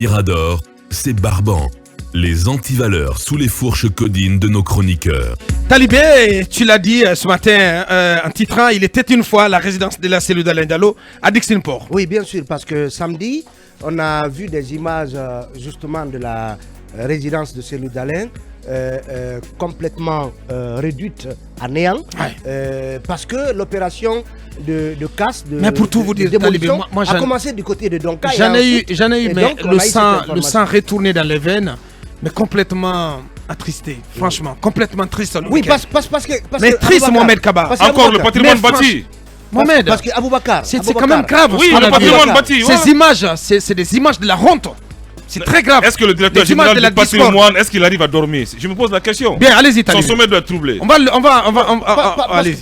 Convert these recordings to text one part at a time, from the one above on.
Mirador, c'est Barban, les antivaleurs sous les fourches codines de nos chroniqueurs. Talibé, tu l'as dit ce matin en titrant, il était une fois la résidence de la cellule d'Alain Diallo à Dixonport. Oui, bien sûr, parce que samedi, on a vu des images justement de la résidence de cellule d'Alain complètement réduite à néant, parce que l'opération de casse, mais pour tout vous dire, Talibé, moi, a commencé du côté de Donka. J'en ai eu, mais le sang retourné dans les veines, mais complètement attristé, franchement, complètement triste. Oui, parce que... mais triste, Mohamed Kaba. Encore le patrimoine bâti. Mohamed, parce que Aboubacar, c'est quand même grave. Oui, le patrimoine bâti. Ces images, c'est des images de la honte. C'est très grave. Est-ce que le directeur général du patrimoine, est-ce qu'il arrive à dormir? Je me pose la question. Bien, allez-y, Talibé. Son sommeil doit être troublé.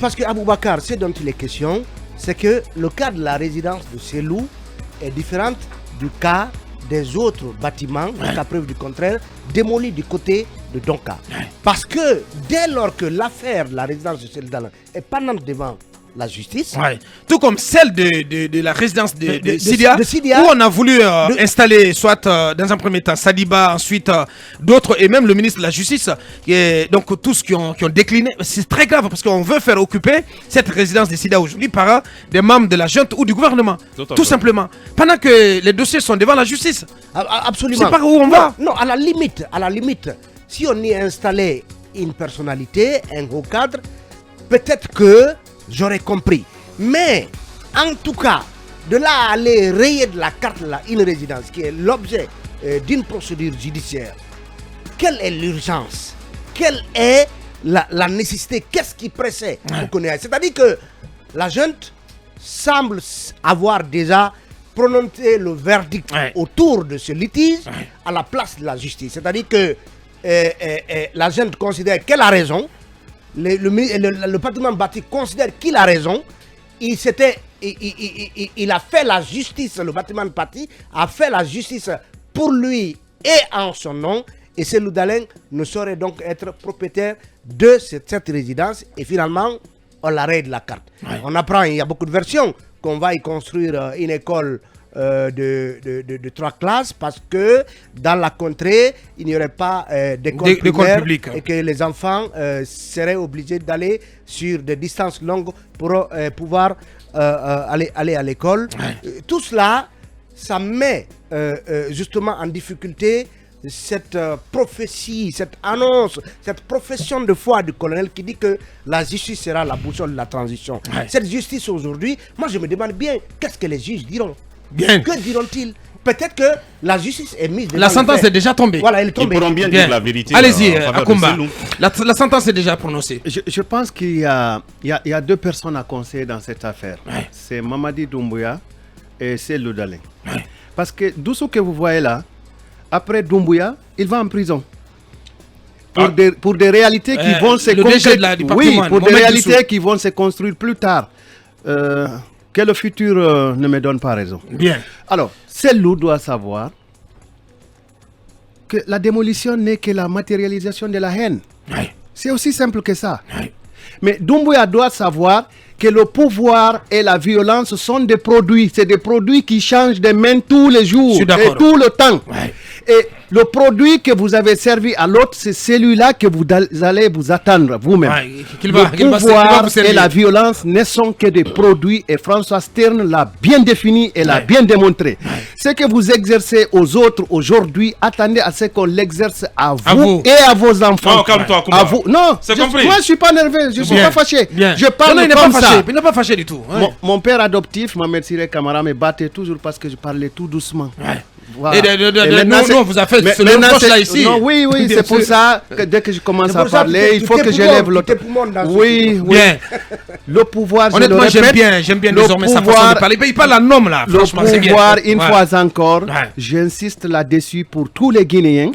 Parce que Aboubacar, ce dont il est question, c'est que le cas de la résidence de Selou est différent du cas des autres bâtiments, jusqu'à preuve du contraire, démolis du côté de Donka. Parce que dès lors que l'affaire de la résidence de Selou est pendante devant la justice, tout comme celle de la résidence de Sidia, où on a voulu installer soit dans un premier temps Sadiba, ensuite d'autres, et même le ministre de la Justice, donc tous qui ont décliné. C'est très grave parce qu'on veut faire occuper cette résidence de Sidia aujourd'hui par des membres de la junte ou du gouvernement, tout simplement, pendant que les dossiers sont devant la justice. Absolument. C'est pas où on va. Non, à la limite, si on y installait une personnalité, un haut cadre, peut-être que j'aurais compris. Mais, en tout cas, de là à aller rayer de la carte une résidence qui est l'objet d'une procédure judiciaire, quelle est l'urgence? Quelle est la nécessité? Qu'est-ce qui pressait pour qu'on ait? C'est-à-dire que la junte semble avoir déjà prononcé le verdict autour de ce litige à la place de la justice. C'est-à-dire que la junte considère qu'elle a raison. Le patrimoine bâti considère qu'il a raison. Il a fait la justice, le bâtiment bâti a fait la justice pour lui et en son nom. Et Selou d'Alain ne saurait donc être propriétaire de cette résidence. Et finalement, on l'arrête de la carte. On apprend, il y a beaucoup de versions, qu'on va y construire une école de 3 classes parce que dans la contrée, il n'y aurait pas d'école publique et que les enfants seraient obligés d'aller sur des distances longues pour pouvoir aller à l'école. Tout cela, ça met justement en difficulté cette prophétie, cette annonce, cette profession de foi du colonel qui dit que la justice sera la boussole de la transition. Cette justice aujourd'hui, moi je me demande bien, qu'est-ce que les juges diront? Bien. Que diront-ils? Peut-être que la justice est mise. La sentence est déjà tombée. Voilà, elle est tombée. Ils pourront bien dire la vérité. Allez-y, Akumba. La sentence est déjà prononcée. Je pense qu'il y a 2 personnes à conseiller dans cette affaire. C'est Mamadi Doumbouya et Selou d'Alain. Parce que d'où ce que vous voyez là, après Doumbouya, il va en prison. Pour des réalités qui vont se construire. Oui, pour des réalités qui vont se construire plus tard. Que le futur ne me donne pas raison. Bien. Alors, Selou doit savoir que la démolition n'est que la matérialisation de la haine. C'est aussi simple que ça. Mais Doumbouya doit savoir que le pouvoir et la violence sont des produits. C'est des produits qui changent de main tous les jours et tout le temps. Et le produit que vous avez servi à l'autre, c'est celui-là que vous allez vous attendre vous-même. Le pouvoir et la violence ne sont que des produits et François Stern l'a bien défini et l'a bien démontré. Ce que vous exercez aux autres aujourd'hui, attendez à ce qu'on l'exerce à vous et à vos enfants. Non, calme-toi, à vous. Non, moi je suis pas nerveux, je suis pas fâché. Je parle comme ça. Il n'est pas fâché du tout. Mon père adoptif, Mohamed Siré Kamara, me battait toujours parce que je parlais tout doucement. Voilà. Et non, vous avez fait le proche là ici. Non, oui, c'est pour ça que dès que je commence à parler, il faut que je lève l'autre. Oui. Le pouvoir, honnêtement, j'aime bien désormais sa façon de parler. Il parle en homme là, franchement, c'est bien. Le pouvoir, une fois encore, j'insiste là-dessus pour tous les Guinéens,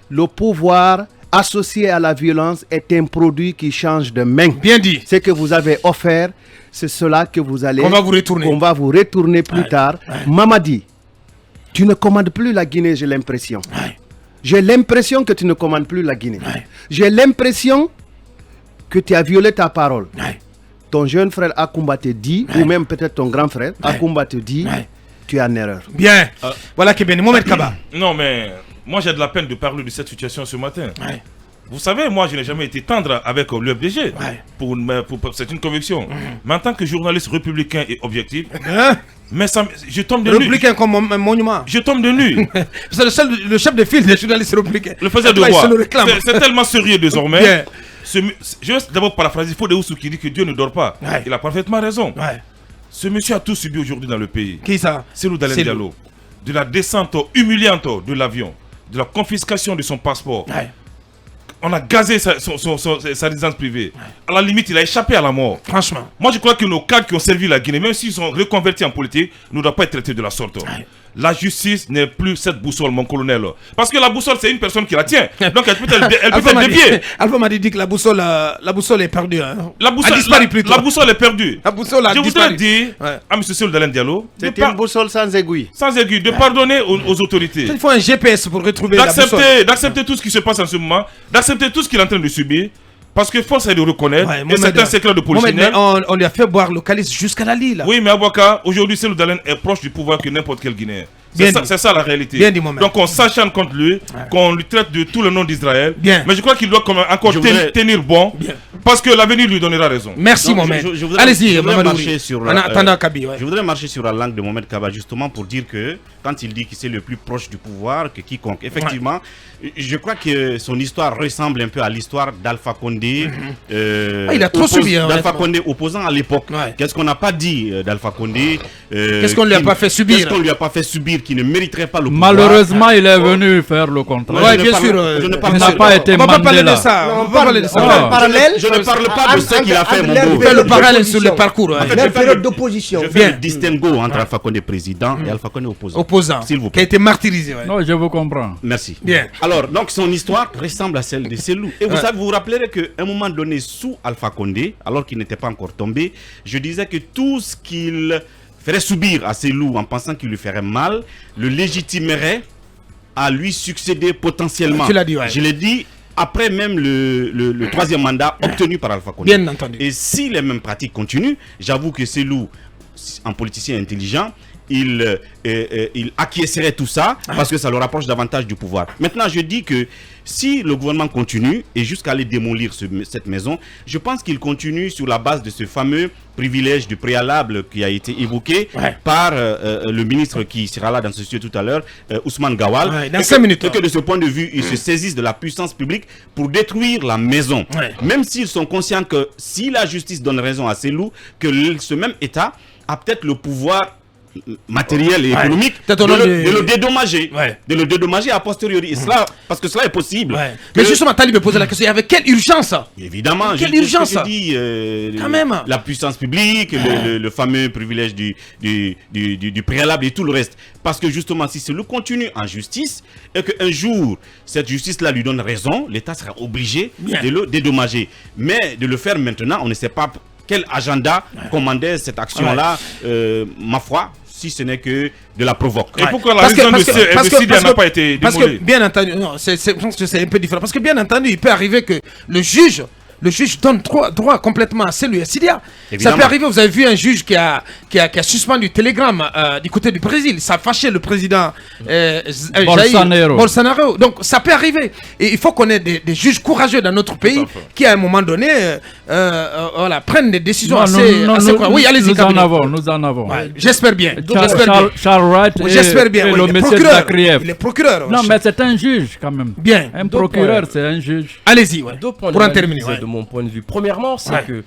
le pouvoir associé à la violence est un produit qui change de main. Bien dit. Ce que vous avez offert, c'est cela que vous allez... On va vous retourner plus tard. Mamadi, tu ne commandes plus la Guinée, j'ai l'impression. J'ai l'impression que tu ne commandes plus la Guinée. J'ai l'impression que tu as violé ta parole. Ton jeune frère Akumba te dit, ou même peut-être ton grand frère Akumba te dit tu es en erreur. Bien. Voilà qui est bien. Mohamed Kaba. Non, mais moi j'ai de la peine de parler de cette situation ce matin. Ouais. Vous savez, moi je n'ai jamais été tendre avec l'UFDG. Ouais. C'est une conviction. Mais en tant que journaliste républicain et objectif, Hein? mais je tombe de nu. Républicain comme un monument. Je tombe de nu. C'est le chef de file des journalistes républicains. Le faisait de Après, il roi. se le réclame. C'est tellement sérieux désormais. Bien. Je vais d'abord paraphraser Fodé Oussou qui dit que Dieu ne dort pas. Ouais. Il a parfaitement raison. Ouais. Ce monsieur a tout subi aujourd'hui dans le pays. Qui ça? Cellou Dalein Cellou. Diallo. De la descente humiliante de l'avion, de la confiscation de son passeport. Ouais. On a gazé sa résidence privée. À la limite, il a échappé à la mort. Franchement. Moi, je crois que nos cadres qui ont servi la Guinée, même s'ils sont reconvertis en politique, ne doivent pas être traités de la sorte. Ouais. La justice n'est plus cette boussole, mon colonel. Parce que la boussole, c'est une personne qui la tient. Donc, elle peut être déviée. Alpha m'a dit que la boussole est perdue. Hein. La boussole, a disparu plutôt. La boussole est perdue. La boussole a Je disparu. voudrais dire à M. Cellou Dalein Diallo, C'était une boussole sans aiguille. sans aiguille, de pardonner aux autorités. Il faut un GPS pour retrouver la boussole. D'accepter tout ce qui se passe en ce moment, d'accepter tout ce qu'il est en train de subir. Parce que force est de reconnaître, Ouais, et c'est un secret de polichinelle. On lui a fait boire le calice jusqu'à la Lille. Oui, mais Abouaka, aujourd'hui, Cellou Dalein est proche du pouvoir que n'importe quel Guinéen. Bien C'est ça la réalité. Bien dit, Mohamed. Donc on s'acharne contre lui, qu'on lui traite de tout le nom d'Israël. Bien. Mais je crois qu'il doit quand même encore tenir bon, parce que l'avenir lui donnera raison. Merci, Mohamed. Allez-y, Mamadou. En attendant Kabi. Je voudrais marcher sur la langue de Mohamed Kaba justement pour dire que quand il dit que c'est le plus proche du pouvoir que quiconque, effectivement, je crois que son histoire ressemble un peu à l'histoire d'Alpha Condé. Il a trop subi. D'Alpha Condé opposant à l'époque. Ouais. Qu'est-ce qu'on n'a pas dit d'Alpha Condé? Qu'est-ce qu'on lui a pas fait subir? Qu'est-ce qu'on lui a pas fait subir qui ne mériterait pas le pouvoir? Malheureusement, il est venu faire le contraire. Ouais, bien sûr. Je ne Il parle n'a pas été On va pas parler de Mandela. ça. On va pas parler de ça. Parallèle. Je ne parle pas de ce qu'il a fait, mon beau. Fais le parallèle sur le parcours. En fait, Leur période d'opposition. Je fais Bien. le distinguo entre Alpha Condé président et Alpha Condé opposant. Opposant. S'il vous Qui a plaît. été martyrisé. Ouais. Non, je vous comprends. Merci. Bien. Alors, donc son histoire ressemble à celle de Cellou. Et vous savez, vous vous rappellerez qu'à un moment donné, sous Alpha Condé, alors qu'il n'était pas encore tombé, je disais que tout ce qu'il ferait subir à Cellou en pensant qu'il lui ferait mal, le légitimerait à lui succéder potentiellement. Tu l'as dit, ouais. Je l'ai dit après même le troisième mandat obtenu par Alpha Condé. Bien entendu. Et si les mêmes pratiques continuent, j'avoue que Cellou, un politicien intelligent, il acquiescerait tout ça parce que ça le rapproche davantage du pouvoir. Maintenant, je dis que si le gouvernement continue et jusqu'à aller démolir cette maison, je pense qu'il continue sur la base de ce fameux privilège du préalable qui a été évoqué par le ministre qui sera là dans ce studio tout à l'heure, Ousmane Gawal. Ouais, dans 5 minutes. Et que de ce point de vue, ils se saisissent de la puissance publique pour détruire la maison. Ouais. Même s'ils sont conscients que si la justice donne raison à Cellou, que ce même État a peut-être le pouvoir matériel et économique de le dédommager, de le dédommager a posteriori. Et cela, parce que cela est possible. Mais justement, Talib me posait la question, avec quelle urgence? Évidemment, quelle urgence? je dis quand même. la puissance publique, le fameux privilège du préalable et tout le reste. Parce que justement, si Cellou continue en justice et qu'un jour, cette justice-là lui donne raison, l'État sera obligé de le dédommager. Mais de le faire maintenant, on ne sait pas quel agenda commandait cette action-là, ma foi, si ce n'est que de la provoque. Et pourquoi la région de Sidia n'a pas été démolie? Parce que, bien entendu, non, je pense que c'est un peu différent. Parce que, bien entendu, il peut arriver que le juge donne droit complètement à Cellou et à Sidia. Ça peut arriver, vous avez vu un juge qui a suspendu Telegram du côté du Brésil. Ça a fâché le président Bolsonaro. Donc ça peut arriver. Et il faut qu'on ait des juges courageux dans notre pays qui à un moment donné prennent des décisions assez oui, allez-y. Nous en avons. Ouais, j'espère bien. Charles Wright j'espère bien. Et le monsieur de la Krief. Il est procureur. Non, mais c'est un juge quand même. Bien. Un procureur, c'est un juge. Allez-y, pour en terminer. De mon point de vue. Premièrement, c'est que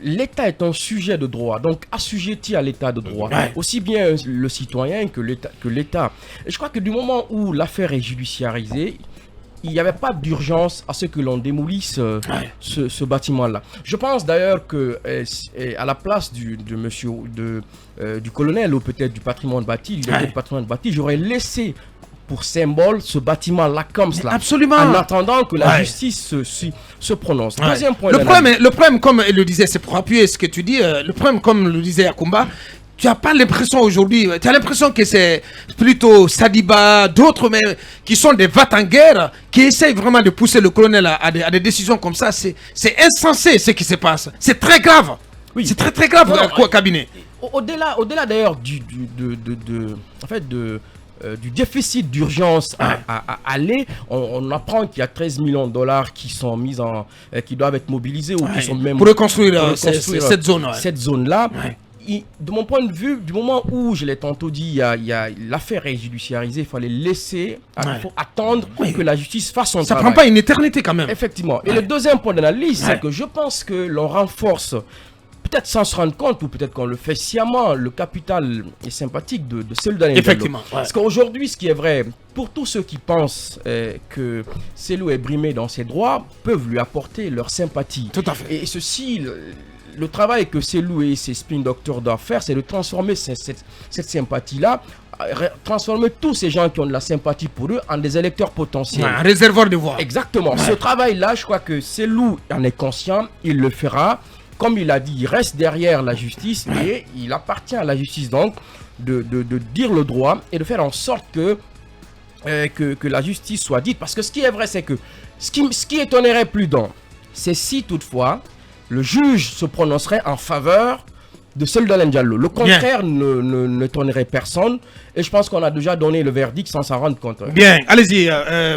l'État est un sujet de droit, donc assujetti à l'État de droit. Aussi bien le citoyen que l'État. Et je crois que du moment où l'affaire est judiciarisée, il n'y avait pas d'urgence à ce que l'on démolisse ce bâtiment-là. Je pense d'ailleurs que à la place du colonel ou peut-être du patrimoine bâti, du patrimoine bâti, j'aurais laissé pour symbole ce bâtiment-là comme cela. Absolument. En attendant que la justice se prononce. Deuxième point. Le problème, comme il le disait, c'est pour appuyer ce que tu dis, le problème, comme le disait Akumba, tu n'as pas l'impression aujourd'hui, tu as l'impression que c'est plutôt Sadiba, d'autres, mais qui sont des vats en guerre, qui essayent vraiment de pousser le colonel à des décisions comme ça. C'est insensé ce qui se passe. C'est très grave. Oui. C'est très très grave, cabinet. Au-delà d'ailleurs du déficit d'urgence à aller, on apprend qu'il y a 13 millions de dollars qui sont qui doivent être mobilisés ou qui sont même pour reconstruire cette zone. Cette zone-là. De mon point de vue, du moment où, je l'ai tantôt dit, l'affaire est judiciarisée, il fallait laisser, il faut attendre que la justice fasse son travail. Ça prend pas une éternité quand même. Effectivement. Et le deuxième point d'analyse, c'est que je pense que l'on renforce, peut-être sans se rendre compte, ou peut-être qu'on le fait sciemment, le capital et sympathique de Cellou Dalein Diallo. Effectivement. Parce qu'aujourd'hui, ce qui est vrai, pour tous ceux qui pensent que Cellou est brimé dans ses droits, peuvent lui apporter leur sympathie. Tout à fait. Et ceci... Le travail que Cellou et ses spin doctors doivent faire, c'est de transformer cette sympathie-là, transformer tous ces gens qui ont de la sympathie pour eux en des électeurs potentiels. Un réservoir de voix. Exactement. Ce travail-là, je crois que Cellou en est conscient, il le fera. Comme il a dit, il reste derrière la justice et il appartient à la justice donc de dire le droit et de faire en sorte que la justice soit dite. Parce que ce qui est vrai, c'est que ce qui étonnerait plus d'un, c'est si toutefois le juge se prononcerait en faveur de Cellou Dalein Diallo. Le contraire ne tonnerait personne. Et je pense qu'on a déjà donné le verdict sans s'en rendre compte. Bien, allez-y,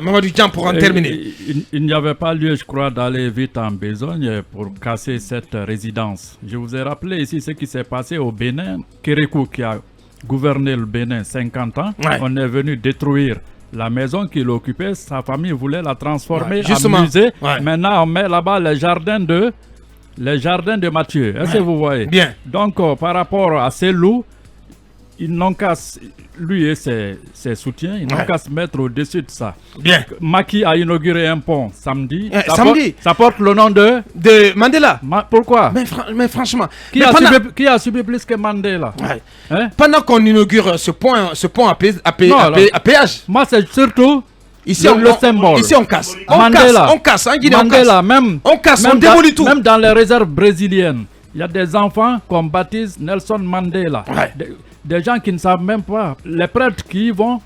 Mamadou Dian, pour en terminer. Il n'y avait pas lieu, je crois, d'aller vite en besogne pour casser cette résidence. Je vous ai rappelé ici ce qui s'est passé au Bénin. Kérékou, qui a gouverné le Bénin 50 ans, on est venu détruire la maison qu'il occupait. Sa famille voulait la transformer en musée. Maintenant, on met là-bas les jardins de Mathieu. Est-ce que vous voyez? Bien. Donc, par rapport à Cellou, ils n'ont qu'à, lui et ses soutiens, ils n'ont qu'à se mettre au-dessus de ça. Bien. Macky a inauguré un pont samedi. Ça porte le nom de Mandela. Pourquoi? Mais franchement, qui a subi plus que Mandela? Pendant qu'on inaugure ce pont à péage. Moi, c'est surtout ici le symbole. Ici, on casse. On casse. Mandela, on démolit tout. Même dans les réserves brésiliennes, il y a des enfants qu'on baptise Nelson Mandela. Des gens qui ne savent même pas. Les prêtres qui y vont,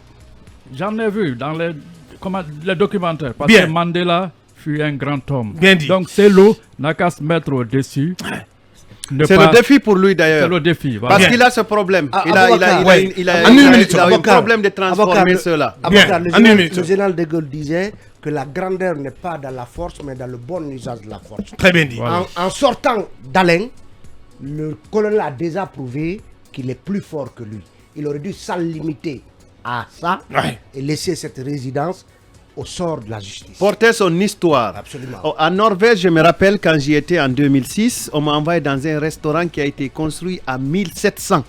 j'en ai vu dans les documentaires. Parce que Mandela fut un grand homme. Bien dit. Donc Cellou n'a qu'à se mettre au-dessus. C'est le défi pour lui d'ailleurs. C'est le défi. Voilà. Parce qu'il a ce problème. Il a un problème de transformer cela. Le général de Gaulle disait que la grandeur n'est pas dans la force, mais dans le bon usage de la force. Très bien dit. Voilà. En sortant d'Alain, le colonel a déjà prouvé qu'il est plus fort que lui. Il aurait dû s'en limiter à ça et laisser cette résidence au sort de la justice. Porter son histoire. Absolument. En Norvège, je me rappelle quand j'y étais en 2006, on m'a envoyé dans un restaurant qui a été construit en 1700.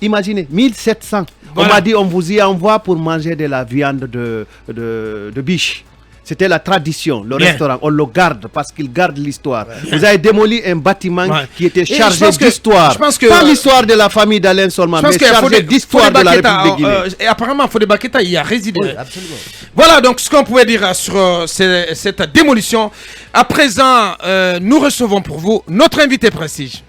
Imaginez, 1700. Voilà. On m'a dit, on vous y envoie pour manger de la viande de biche. C'était la tradition, le restaurant. On le garde parce qu'il garde l'histoire. Vous avez démoli un bâtiment qui était chargé d'histoire. Pas l'histoire de la famille d'Alain seulement, mais chargé d'histoire de la République de Guinée. Et apparemment, Fodé Baketa y a résidé. Oui, absolument. Voilà donc ce qu'on pouvait dire sur cette démolition. À présent, nous recevons pour vous notre invité prestige.